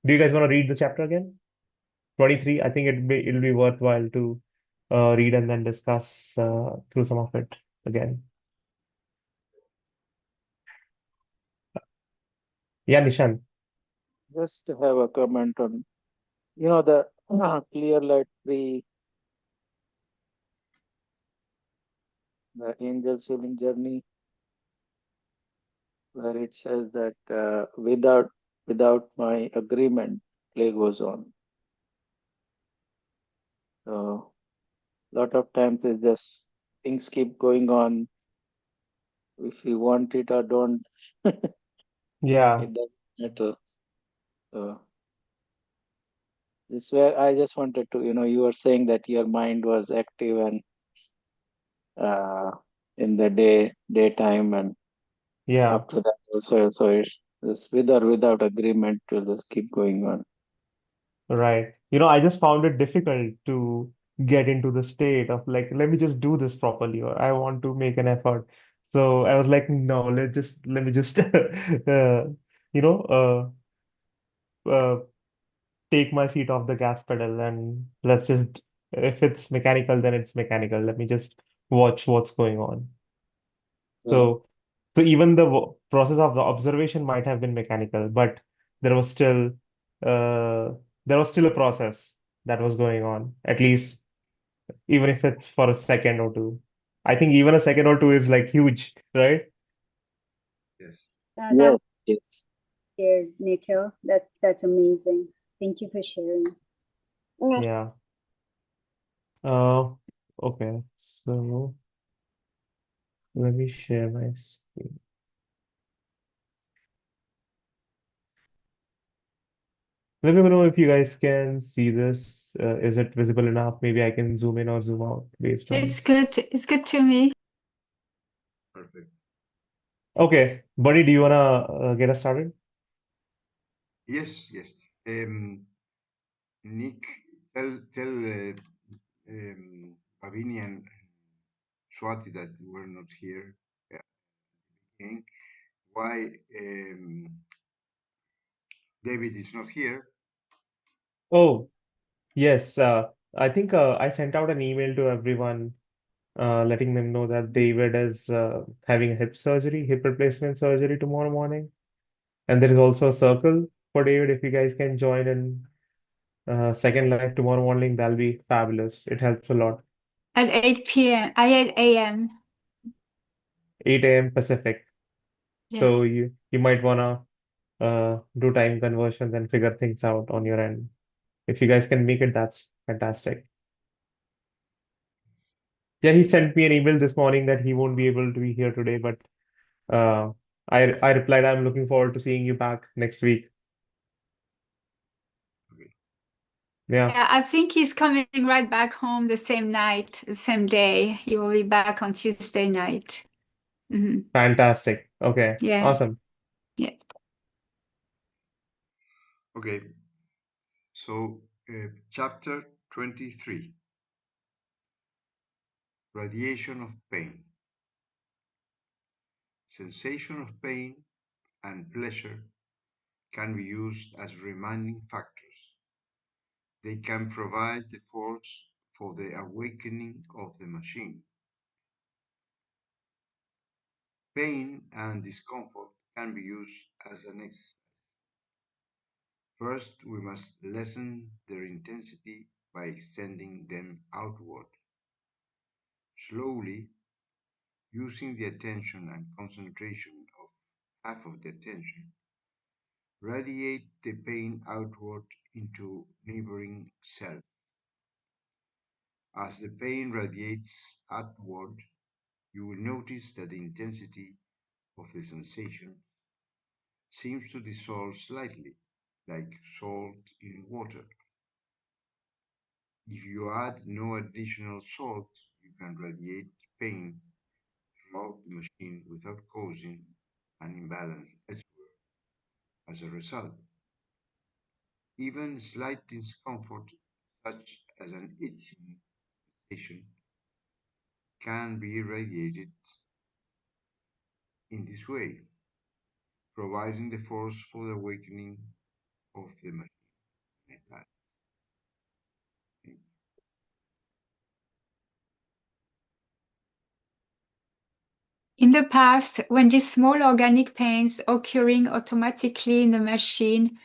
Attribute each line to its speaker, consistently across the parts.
Speaker 1: Do you guys want to read the chapter again? 23. I think it'll be worthwhile to read and then discuss through some of it again. Yeah, Nishan.
Speaker 2: Just to have a comment on, the clear light tree, the angel's healing journey, where it says that without my agreement, play goes on. So lot of times it's just things keep going on. If you want it or don't,
Speaker 1: Yeah,
Speaker 2: it doesn't matter. So this where I just wanted to, you were saying that your mind was active and uh, in the daytime, and
Speaker 1: yeah,
Speaker 2: after that also, so it's just with or without agreement will just keep going on.
Speaker 1: right. I just found it difficult to get into the state of like, let me just do this properly, or I want to make an effort. So I was like, no, let me just you know, uh, take my feet off the gas pedal and let's just, if it's mechanical, then it's mechanical. Let me just watch what's going on.
Speaker 2: Yeah.
Speaker 1: So, so even the process of the observation might have been mechanical, but there was still, uh, there was still a process that was going on, at least, even if it's for a second or two. I think even a second or two is like huge, right?
Speaker 3: Yes.
Speaker 2: Yes,
Speaker 4: That
Speaker 2: yes.
Speaker 4: shared, Nikhil. That's amazing. Thank you for sharing.
Speaker 1: Yeah. Uh, okay. So let me share my screen. Let me know if you guys can see this. Is it visible enough? Maybe I can zoom in or zoom out based on.
Speaker 5: It's good. It's good to me.
Speaker 3: Perfect.
Speaker 1: Okay, Buddy, do you wanna get us started?
Speaker 3: Yes, yes. Nick, tell Pavini and Swati that were not here at the beginning. Why David is not here?
Speaker 1: Oh, yes. I think I sent out an email to everyone, letting them know that David is having a hip surgery, hip replacement surgery tomorrow morning, and there is also a circle for David. If you guys can join in Second Life tomorrow morning, that'll be fabulous. It helps a lot.
Speaker 5: At 8 p.m. 8 a.m.
Speaker 1: 8 a.m. Pacific.
Speaker 5: Yeah.
Speaker 1: So you might wanna do time conversions and figure things out on your end. If you guys can make it, that's fantastic. Yeah, he sent me an email this morning that he won't be able to be here today, but uh, I replied, I'm looking forward to seeing you back next week.
Speaker 3: Okay.
Speaker 1: Yeah,
Speaker 5: Yeah, I think he's coming right back home the same night, the same day. He will be back on Tuesday night. Hmm.
Speaker 1: fantastic. Okay,
Speaker 5: Yeah.
Speaker 1: awesome.
Speaker 5: Yeah.
Speaker 3: Okay. So, chapter 23, radiation of pain. Sensation of pain and pleasure can be used as reminding factors. They can provide the force for the awakening of the machine. Pain and discomfort can be used as an exercise. First, we must lessen their intensity by extending them outward. Slowly, using the attention and concentration of half of the attention, radiate the pain outward into neighboring cells. As the pain radiates outward, you will notice that the intensity of the sensation seems to dissolve slightly, like salt in water. If you add no additional salt, you can radiate pain throughout the machine without causing an imbalance elsewhere. As a result, even slight discomfort, such as an itching sensation, can be radiated in this way, providing the force for the awakening of the machine.
Speaker 5: In the past, when these small organic pains occurring automatically in the machine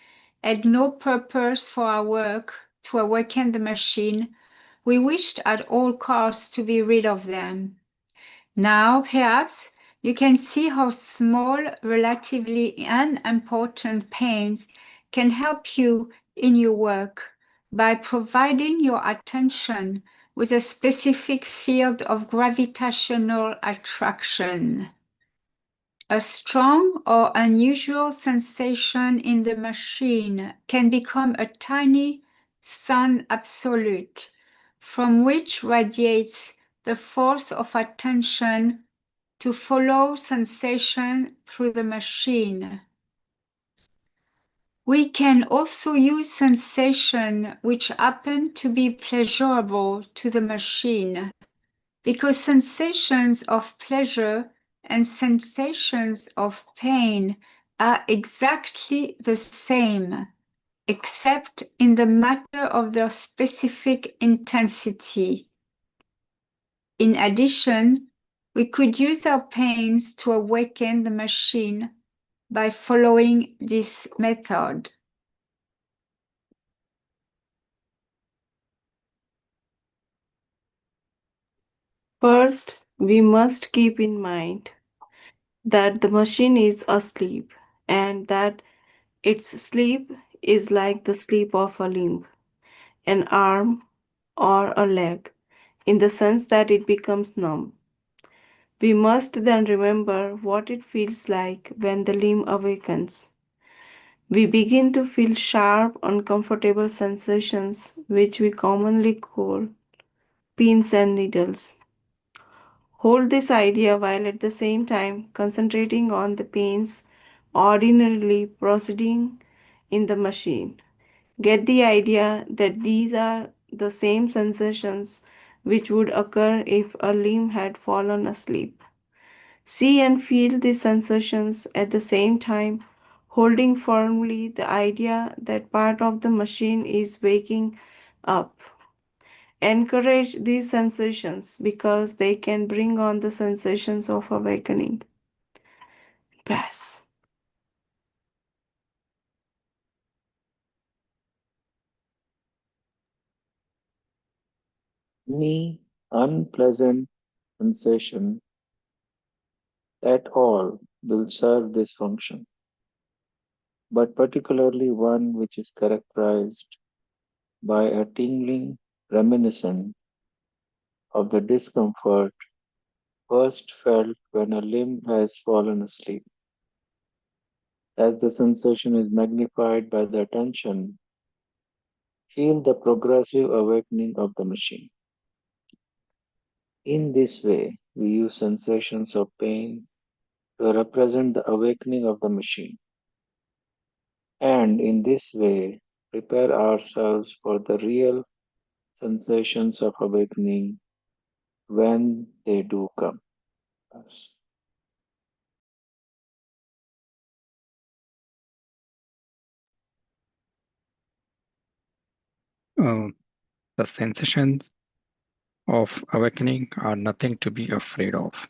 Speaker 5: had no purpose for our work to awaken the machine, we wished at all costs to be rid of them. Now, perhaps, you can see how small, relatively unimportant pains can help you in your work by providing your attention with a specific field of gravitational attraction. A strong or unusual sensation in the machine can become a tiny sun absolute, from which radiates the force of attention to follow sensation through the machine. We can also use sensation which happen to be pleasurable to the machine, because sensations of pleasure and sensations of pain are exactly the same, except in the matter of their specific intensity. In addition, we could use our pains to awaken the machine by following this method.
Speaker 6: First, we must keep in mind that the machine is asleep and that its sleep is like the sleep of a limb, an arm, or a leg, in the sense that it becomes numb. We must then remember what it feels like when the limb awakens. We begin to feel sharp, uncomfortable sensations, which we commonly call pins and needles. Hold this idea while at the same time concentrating on the pains ordinarily proceeding in the machine. Get the idea that these are the same sensations which would occur if a limb had fallen asleep. See and feel these sensations at the same time, holding firmly the idea that part of the machine is waking up. Encourage these sensations because they can bring on the sensations of awakening. Pass.
Speaker 2: Any unpleasant sensation at all will serve this function, but particularly one which is characterized by a tingling reminiscent of the discomfort first felt when a limb has fallen asleep. As the sensation is magnified by the attention, feel the progressive awakening of the machine. In this way, we use sensations of pain to represent the awakening of the machine, and in this way, prepare ourselves for the real sensations of awakening when they do come. Yes.
Speaker 7: The sensations of awakening are nothing to be afraid of,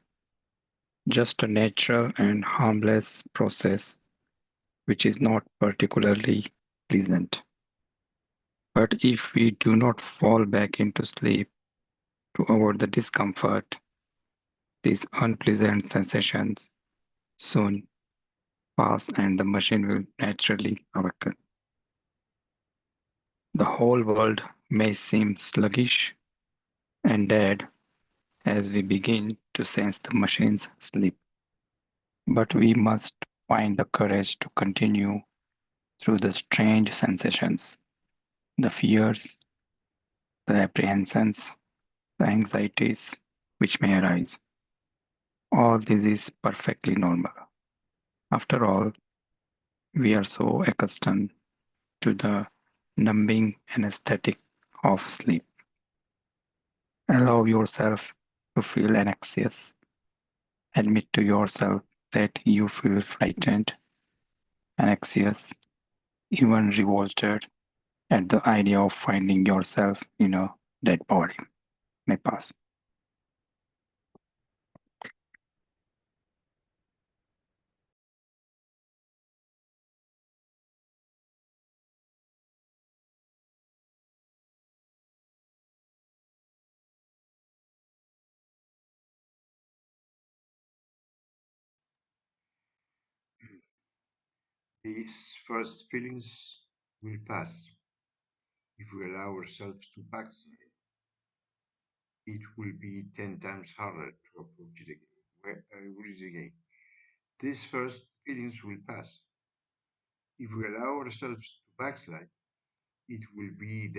Speaker 7: just a natural and harmless process which is not particularly pleasant. But if we do not fall back into sleep to avoid the discomfort, these unpleasant sensations soon pass and the machine will naturally awaken. The whole world may seem sluggish and dead as we begin to sense the machine's sleep. But we must find the courage to continue through the strange sensations, the fears, the apprehensions, the anxieties which may arise. All this is perfectly normal. After all, we are so accustomed to the numbing anesthetic of sleep. Allow yourself to feel anxious. Admit to yourself that you feel frightened, anxious, even revolted at the idea of finding yourself in a dead body. May pass.
Speaker 3: These first feelings will pass. If we allow ourselves to backslide, it will be 10 times harder to approach it again. These first feelings will pass. If we allow ourselves to backslide, it will be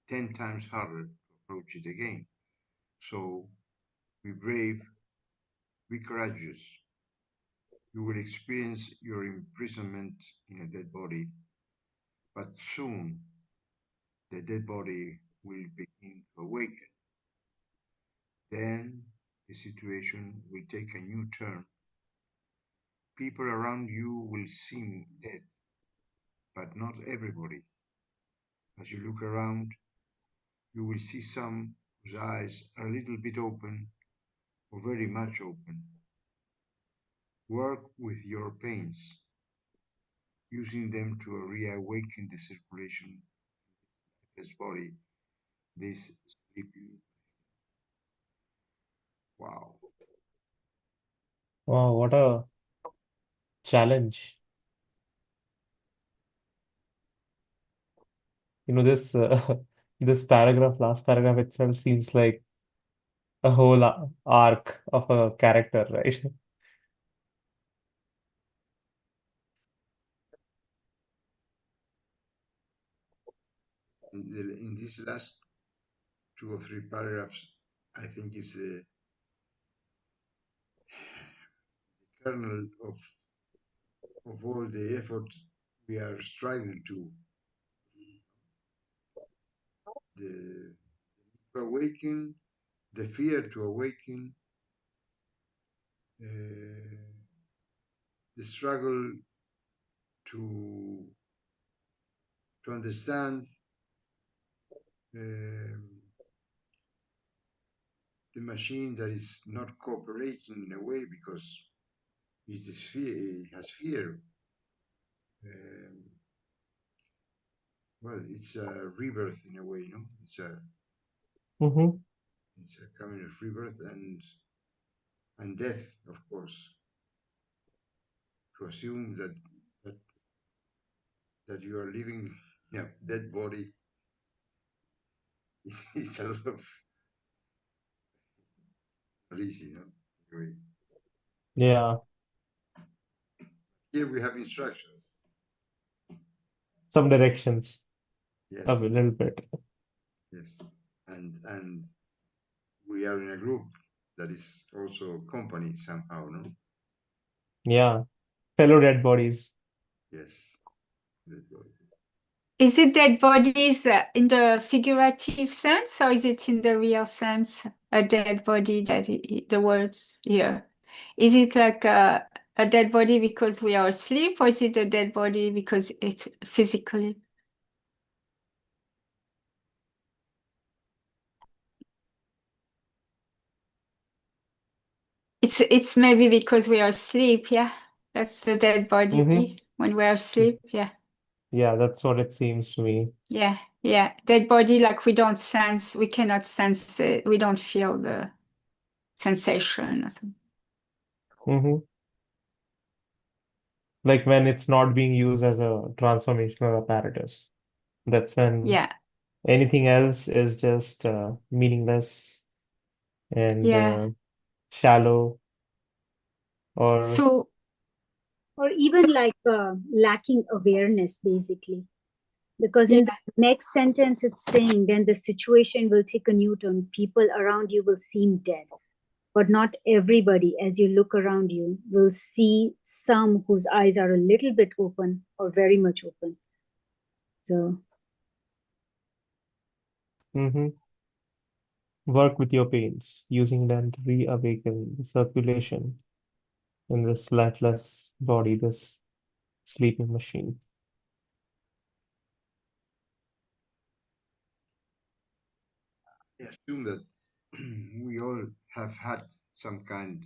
Speaker 3: 10 times harder to approach it again. So be brave, be courageous. You will experience your imprisonment in a dead body, but soon the dead body will begin to awaken. Then the situation will take a new turn. People around you will seem dead, but not everybody. As you look around, you will see some whose eyes are a little bit open or very much open. Work with your pains, using them to reawaken the circulation in this body, this sleeping. Wow.
Speaker 1: Wow, what a challenge. This this last paragraph itself seems like a whole arc of a character, right?
Speaker 3: In these last 2 or 3 paragraphs, I think is the kernel of all the effort we are striving to awaken, the fear to awaken, the struggle to understand the machine that is not cooperating in a way because it has fear. Well, it's a rebirth in a way, no? It's a
Speaker 1: Mm-hmm.
Speaker 3: kind of rebirth and death, of course. To assume that you are living in a dead body is a lot of easy, no? Anyway,
Speaker 1: Yeah,
Speaker 3: here we have instructions.
Speaker 1: some directions,
Speaker 3: Yes,
Speaker 1: a little bit.
Speaker 3: yes, and we are in a group that is also company somehow, no?
Speaker 1: Yeah, fellow dead bodies.
Speaker 3: Yes, dead body.
Speaker 5: Is it dead bodies in the figurative sense, or is it in the real sense? A dead body, the words here. Is it like a dead body because we are asleep, or is it a dead body because it's physically? It's maybe because we are asleep, yeah. That's the dead body
Speaker 1: Mm-hmm.
Speaker 5: when we are asleep, yeah.
Speaker 1: Yeah, that's what it seems to me.
Speaker 5: Yeah, yeah. Dead body, like we don't sense, we cannot sense it, we don't feel the sensation or something.
Speaker 1: Mm-hmm. Like when it's not being used as a transformational apparatus. That's when
Speaker 5: Yeah,
Speaker 1: anything else is just meaningless and
Speaker 5: yeah.
Speaker 1: shallow or
Speaker 5: So
Speaker 4: Or even like lacking awareness, basically. Because in
Speaker 5: yeah,
Speaker 4: the next sentence, it's saying then the situation will take a new turn. People around you will seem dead. But not everybody, as you look around you, will see some whose eyes are a little bit open or very much open. So,
Speaker 1: mm-hmm. Work with your pains, using them to reawaken the circulation in this lifeless body, this sleeping machine.
Speaker 3: I assume that we all have had some kind of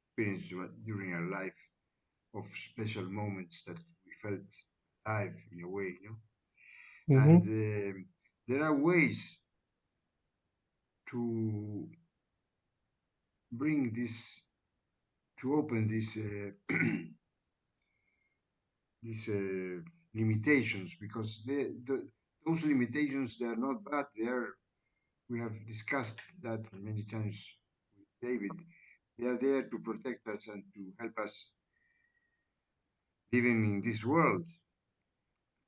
Speaker 3: experience during our life of special moments that we felt alive in a way, you know? And
Speaker 1: Mm-hmm.
Speaker 3: there are ways to bring this, to open this these limitations, because those limitations, they are not bad. We have discussed that many times with David. They are there to protect us and to help us living in this world,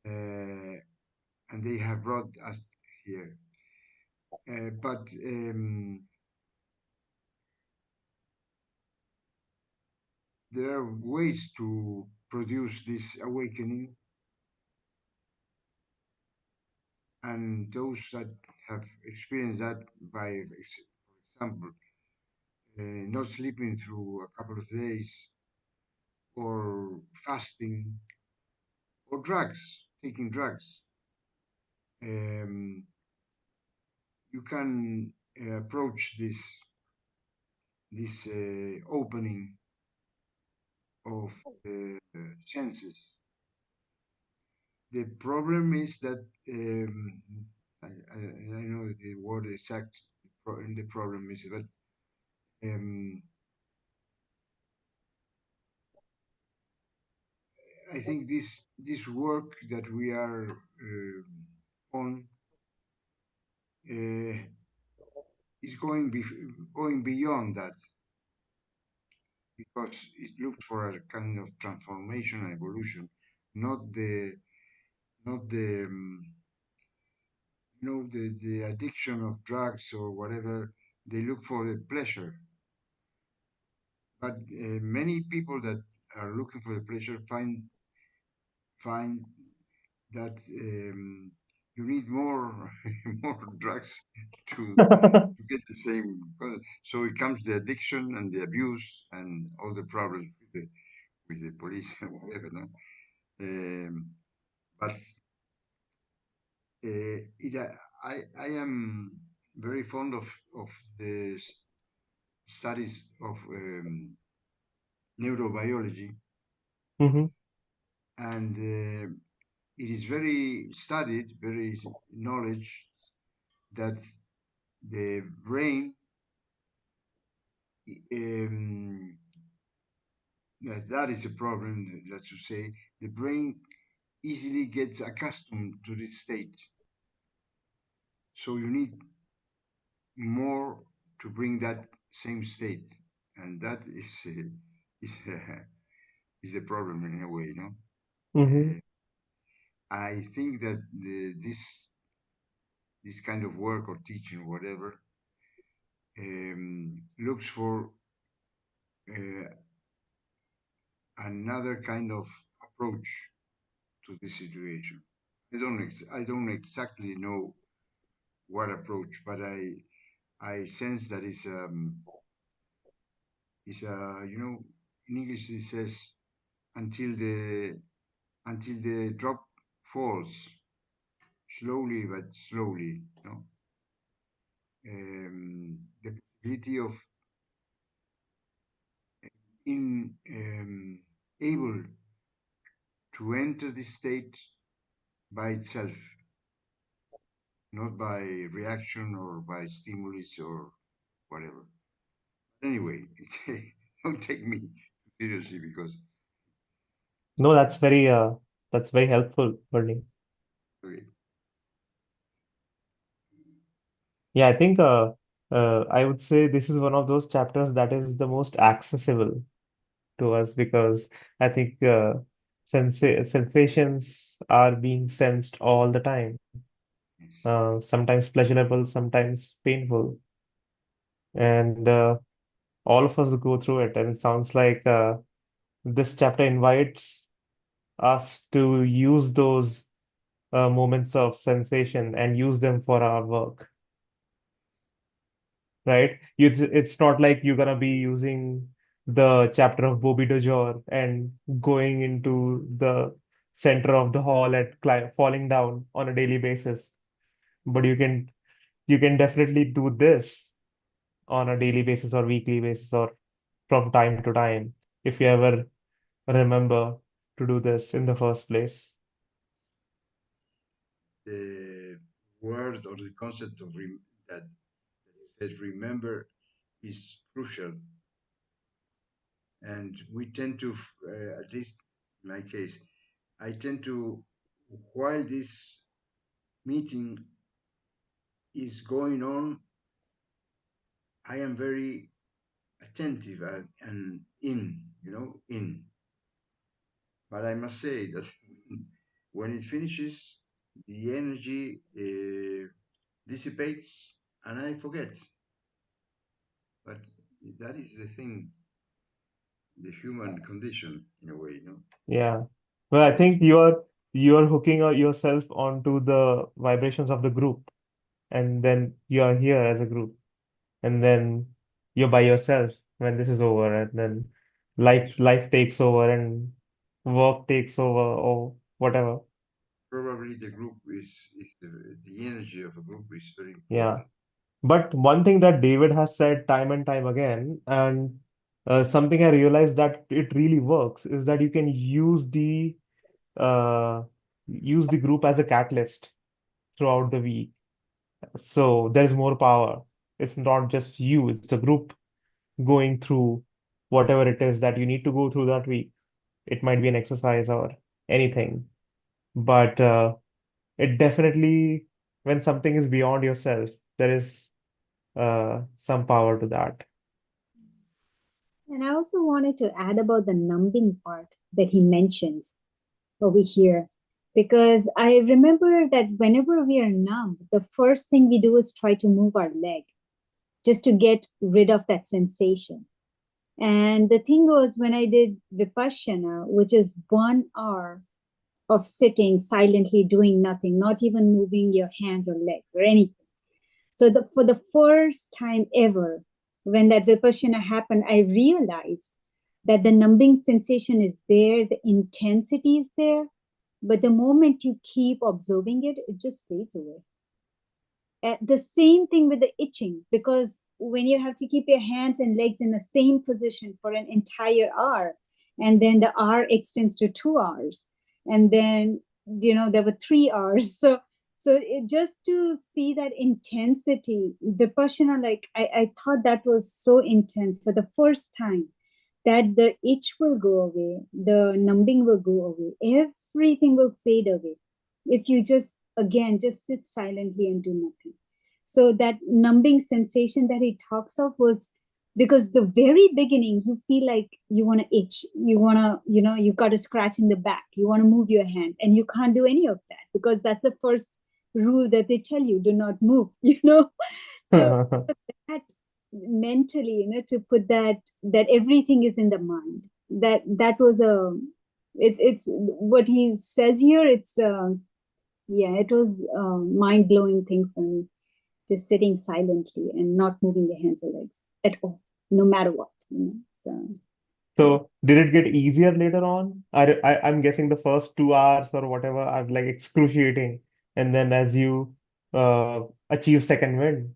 Speaker 3: and they have brought us here. But there are ways to produce this awakening, and those that have experienced that by, for example, not sleeping through a couple of days, or fasting, or drugs, taking drugs, you can approach this opening of the senses. The problem is that I know the word exact the problem is, but I think this work that we are on is going beyond that, because it looks for a kind of transformation and evolution, not the the addiction of drugs or whatever. They look for the pleasure, but many people that are looking for the pleasure find that you need more more drugs to get the same. So it comes the addiction and the abuse and all the problems with the police and whatever. No? But I am very fond of the studies of neurobiology,
Speaker 1: Mm-hmm.
Speaker 3: and it is very studied, very knowledge that the brain, that is a problem. Let's just say the brain easily gets accustomed to this state, so you need more to bring that same state, and that is is the problem in a way, no?
Speaker 1: Mm-hmm.
Speaker 3: I think that this kind of work or teaching, whatever, looks for another kind of approach to this situation. I don't exactly know what approach, but I sense that it's in English it says until the drop falls, slowly but slowly, you know. The possibility of being able to enter this state by itself, not by reaction or by stimulus or whatever. Anyway, don't take me seriously, because
Speaker 1: No, that's very helpful, Bernie.
Speaker 3: okay,
Speaker 1: Yeah, I think I would say this is one of those chapters that is the most accessible to us, because I think sensations are being sensed all the time.
Speaker 3: yes.
Speaker 1: Sometimes pleasurable, sometimes painful, and all of us go through it. And it sounds like this chapter invites us to use those moments of sensation and use them for our work, right? It's not like you're gonna be using the chapter of Bobby Dojor and going into the center of the hall at falling down on a daily basis. But you can definitely do this on a daily basis or weekly basis or from time to time if you ever remember to do this in the first place.
Speaker 3: The word or the concept of that you said, remember, is crucial, and we tend to, at least in my case, I tend to, while this meeting is going on, I am very attentive and in. But I must say that when it finishes, the energy dissipates and I forget. But that is the thing, the human condition in a way,
Speaker 1: Yeah. Well, I think you're hooking yourself onto the vibrations of the group, and then you're here as a group, and then you're by yourself when this is over, and then life takes over and work takes over or whatever.
Speaker 3: Probably the group is the energy of a group is very
Speaker 1: Yeah.
Speaker 3: important.
Speaker 1: But one thing that David has said time and time again, and something I realized that it really works, is that you can uh, use the group as a catalyst throughout the week. So there's more power. It's not just you, it's the group going through whatever it is that you need to go through that week. It might be an exercise or anything, but it definitely, when something is beyond yourself, there is some power to that.
Speaker 4: And I also wanted to add about the numbing part that he mentions over here. Because I remember that whenever we are numb, the first thing we do is try to move our leg just to get rid of that sensation. And the thing was, when I did Vipassana, which is 1 hour of sitting silently doing nothing, not even moving your hands or legs or anything. So for the first time ever, when that Vipassana happened, I realized that the numbing sensation is there, the intensity is there, but the moment you keep observing it, it just fades away. The same thing with the itching, because when you have to keep your hands and legs in the same position for an entire hour, and then the hour extends to 2 hours, and then there were 3 hours. So just to see that intensity, Vipassana, like I thought that was so intense for the first time, that the itch will go away, the numbing will go away, everything will fade away if you just sit silently and do nothing. So that numbing sensation that he talks of was because the very beginning you feel like you want to itch, you want to, you got a scratch in the back, you want to move your hand, and you can't do any of that because that's the first rule that they tell you, do not move. So that mentally, to put that everything is in the mind, that was it's what he says here. It's yeah, it was a mind-blowing thing for me, just sitting silently and not moving your hands or legs at all, no matter what. So
Speaker 1: So did it get easier later on? I'm guessing the first 2 hours or whatever are like excruciating, and then as you achieve second wind.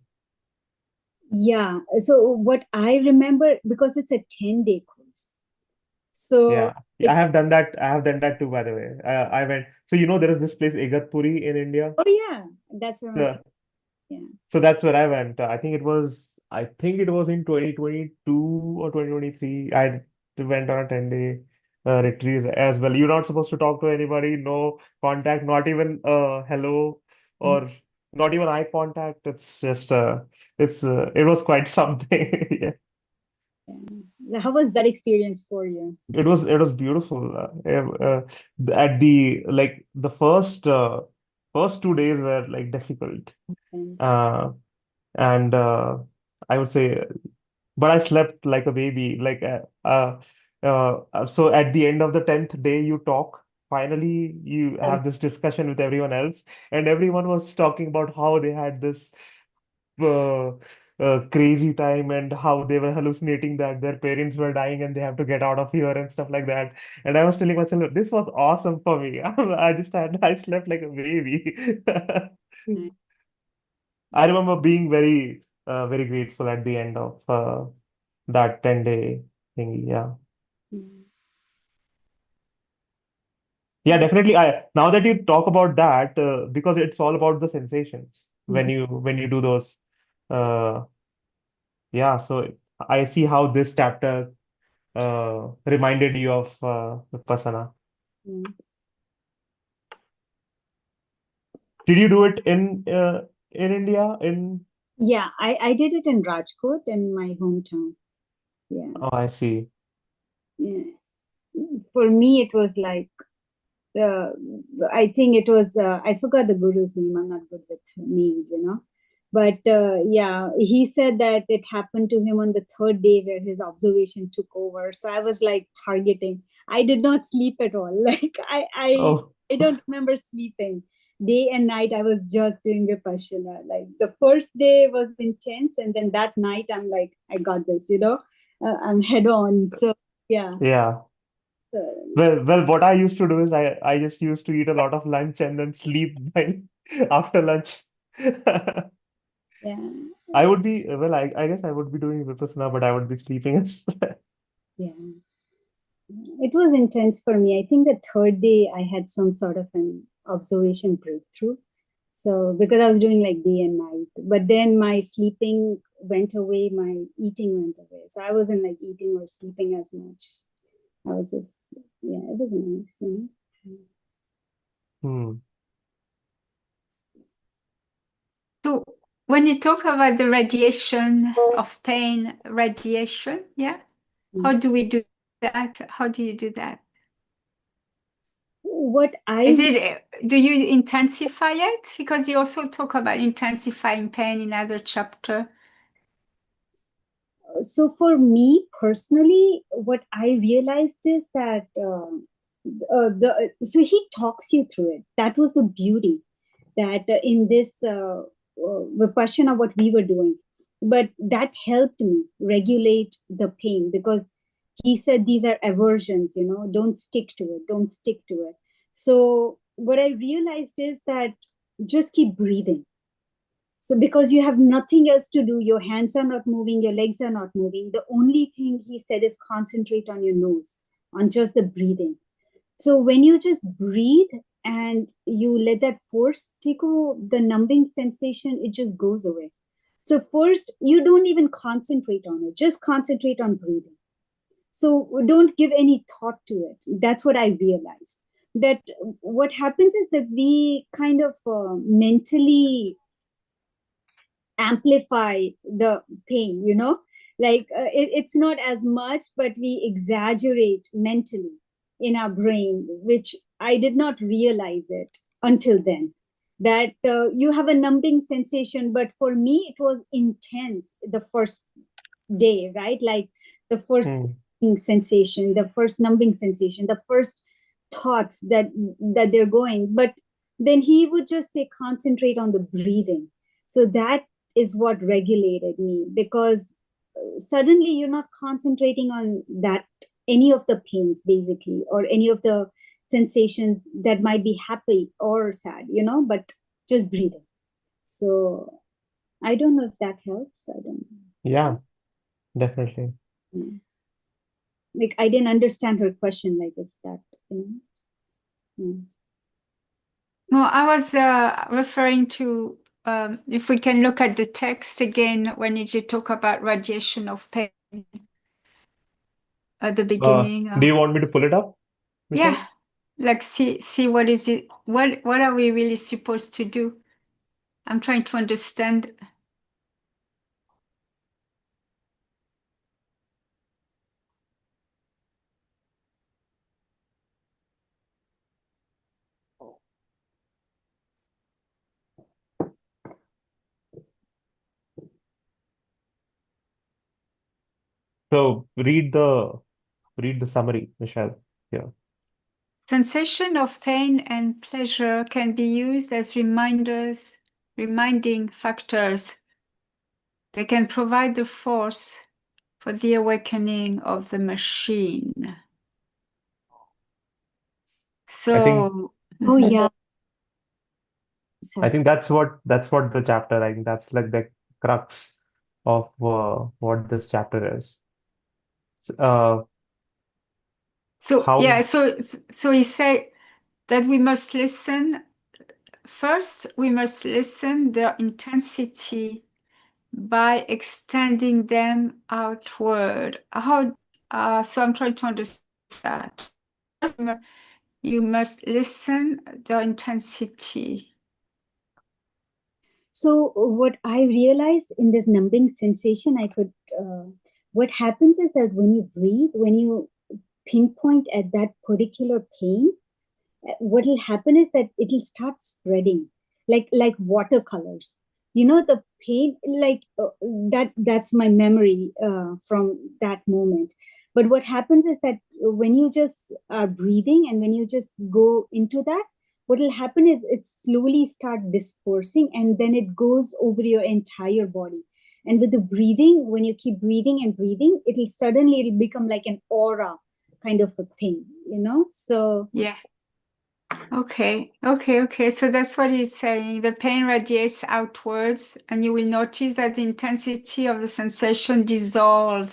Speaker 4: yeah, so what I remember, because it's a 10-day course, so
Speaker 1: Yeah, I
Speaker 4: it's
Speaker 1: have done that. I have done that too, by the way. I went. So there is this place Igatpuri in India.
Speaker 4: oh yeah, that's where my
Speaker 1: So,
Speaker 4: parents, yeah.
Speaker 1: so that's where I went. I think it was in 2022 or 2023. I went on a 10-day retreat as well. You're not supposed to talk to anybody, no contact, not even hello or not even eye contact. It's just it was quite something. Yeah.
Speaker 4: How was that experience for you?
Speaker 1: It was beautiful. At the like the first 2 days were like difficult.
Speaker 4: And
Speaker 1: Uh, and I would say, but I slept like a baby. So at the end of the 10th day, you talk. Finally, you have this discussion with everyone else, and everyone was talking about how they had this uh, crazy time and how they were hallucinating that their parents were dying and they have to get out of here and stuff like that. And I was telling myself, this was awesome for me. I slept like a baby. I remember being very grateful at the end of that 10-day thingy. Yeah. Yeah, definitely. Now that you talk about that, because it's all about the sensations when you do those. Uh, yeah. So I see how this chapter reminded you of Vipassana. Did you do it in India?
Speaker 4: Yeah, I did it in Rajkot, in my hometown. Yeah,
Speaker 1: Oh, I see.
Speaker 4: yeah. For me, it was like, I think it was, I forgot the guru's name. I'm not good with names, you know. But yeah, he said that it happened to him on the third day where his observation took over. So I was like targeting. I did not sleep at all. Like
Speaker 1: Oh,
Speaker 4: I don't remember sleeping. Day and night, I was just doing Vipassana. Like the first day was intense, and then that night, I'm like, I got this, you know. I'm head on. So yeah.
Speaker 1: yeah. Well, what I used to do is I just used to eat a lot of lunch and then sleep by after lunch.
Speaker 4: Yeah.
Speaker 1: I would be, well, I guess I would be doing Vipassana, but I would be sleeping as
Speaker 4: Yeah. It was intense for me. I think the third day I had some sort of an observation breakthrough. So because I was doing like day and night, but then my sleeping went away, my eating went away. So I wasn't like eating or sleeping as much. I was just, yeah, it was nice, you know.
Speaker 1: Hmm.
Speaker 5: So when you talk about the radiation of pain, radiation, yeah, how do we do that? How do you do that?
Speaker 4: What
Speaker 5: Is it, do you intensify it? Because you also talk about intensifying pain in other chapter.
Speaker 4: So for me personally, what I realized is that so he talks you through it. That was the beauty that in this Vipassana, what we were doing, but that helped me regulate the pain because he said these are aversions, you know, don't stick to it, don't stick to it. So what I realized is that just keep breathing. So because you have nothing else to do, your hands are not moving, your legs are not moving. The only thing he said is concentrate on your nose, on just the breathing. So when you just breathe and you let that force take over, the numbing sensation, it just goes away. So first, you don't even concentrate on it, just concentrate on breathing. So don't give any thought to it. That's what I realized. That what happens is that we kind of mentally amplify the pain, you know, like it's not as much, but we exaggerate mentally in our brain, which I did not realize it until then, that you have a numbing sensation. But for me it was intense the first day, right? Like the first
Speaker 1: Hmm.
Speaker 4: sensation, the first numbing sensation, the first thoughts that they're going. But then he would just say concentrate on the breathing. So that is what regulated me, because suddenly you're not concentrating on that, any of the pains basically, or any of the sensations that might be happy or sad, you know, but just breathing. So I don't know if that helps. I don't know.
Speaker 1: Yeah, definitely.
Speaker 4: Like I didn't understand her question, like is that, you know.
Speaker 5: No, I was referring to if we can look at the text again when you talk about radiation of pain at the beginning.
Speaker 1: Do you want me to pull it up, Michelle?
Speaker 5: Yeah, like see what is it? What are we really supposed to do? I'm trying to understand.
Speaker 1: So read the summary, Michelle. Yeah.
Speaker 5: Sensation of pain and pleasure can be used as reminding factors. They can provide the force for the awakening of the machine.
Speaker 1: I think
Speaker 5: So,
Speaker 4: Oh yeah.
Speaker 1: I
Speaker 4: Sorry.
Speaker 1: think that's what the chapter, I think that's like the crux of what this chapter is.
Speaker 5: so yeah,
Speaker 1: How
Speaker 5: so he said that we must listen. First, we must listen their intensity by extending them outward. How? So I'm trying to understand that. You must listen their intensity.
Speaker 4: So what I realized in this numbing sensation, what happens is that when you breathe, when you pinpoint at that particular pain, what will happen is that it will start spreading like watercolors. You know, the pain, like that's my memory from that moment. But what happens is that when you just are breathing and when you just go into that, what will happen is it slowly start dispersing and then it goes over your entire body. And with the breathing, when you keep breathing and breathing, it'll become like an aura kind of a thing, you know? So
Speaker 5: Yeah. Okay. So that's what you're saying. The pain radiates outwards, and you will notice that the intensity of the sensation dissolve.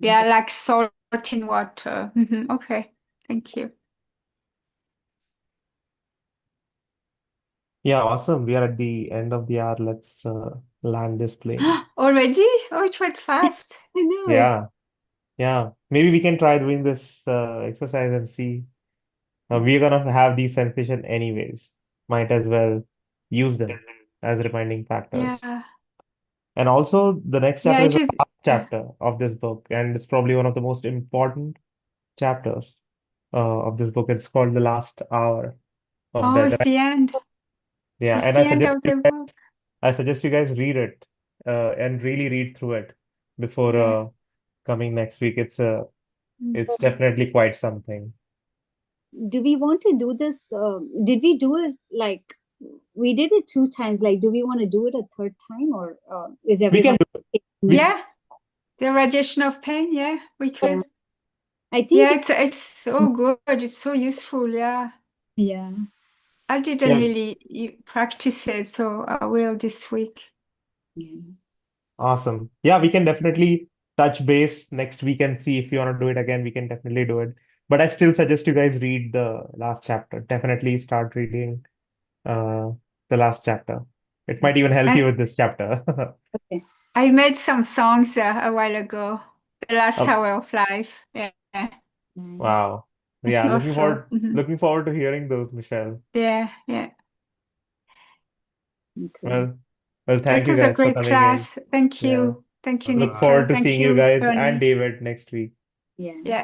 Speaker 5: They are like salt in water. Okay. Thank you.
Speaker 1: Yeah, awesome. We are at the end of the hour. Let's land this plane.
Speaker 5: Already? Oh, it went fast.
Speaker 4: I know.
Speaker 1: Yeah, yeah. Maybe we can try doing this exercise and see. We're gonna have these sensation anyways. Might as well use them as reminding factors.
Speaker 5: Yeah.
Speaker 1: And also, the next
Speaker 5: Yeah,
Speaker 1: chapter is
Speaker 5: it
Speaker 1: the
Speaker 5: is.
Speaker 1: last chapter of this book, and it's probably one of the most important chapters of this book. It's called The Last Hour of
Speaker 5: Oh,
Speaker 1: Death.
Speaker 5: it's the end.
Speaker 1: Yeah,
Speaker 5: It's
Speaker 1: and
Speaker 5: the end of the book.
Speaker 1: I suggest you guys read it and really read through it before
Speaker 5: Yeah.
Speaker 1: coming next week. It's
Speaker 5: Mm.
Speaker 1: definitely quite something.
Speaker 4: Do we want to do this? Did we do it like we did it 2 times? Like, do we want to do it a third time, or is
Speaker 1: We can
Speaker 4: everyone?
Speaker 1: do it.
Speaker 5: Yeah. The radiation of pain. Yeah, we could.
Speaker 4: I think
Speaker 5: Yeah, it's so good. It's so useful. Yeah.
Speaker 4: yeah.
Speaker 5: I didn't
Speaker 1: Yeah.
Speaker 5: really practice it, so I will this week.
Speaker 4: Yeah.
Speaker 1: Awesome. Yeah, we can definitely touch base next week and see if you want to do it again. We can definitely do it. But I still suggest you guys read the last chapter. Definitely start reading uh, the last chapter. It might even help you with this chapter.
Speaker 4: Okay.
Speaker 5: I made some songs a while ago. The last
Speaker 1: Um,
Speaker 5: hour of life. Yeah.
Speaker 1: wow. Yeah,
Speaker 5: Also.
Speaker 1: looking forward to hearing those, Michelle.
Speaker 5: Yeah.
Speaker 4: Okay.
Speaker 1: Well, thank
Speaker 5: It
Speaker 1: you
Speaker 5: was a
Speaker 1: guys for
Speaker 5: great
Speaker 1: coming in.
Speaker 5: class. Thank
Speaker 1: Yeah.
Speaker 5: you. Thank you,
Speaker 1: Look
Speaker 5: Nico.
Speaker 1: forward to
Speaker 5: Thank
Speaker 1: seeing you
Speaker 5: you,
Speaker 1: guys and
Speaker 5: Bernie.
Speaker 1: David next week.
Speaker 4: Yeah.
Speaker 5: Yeah.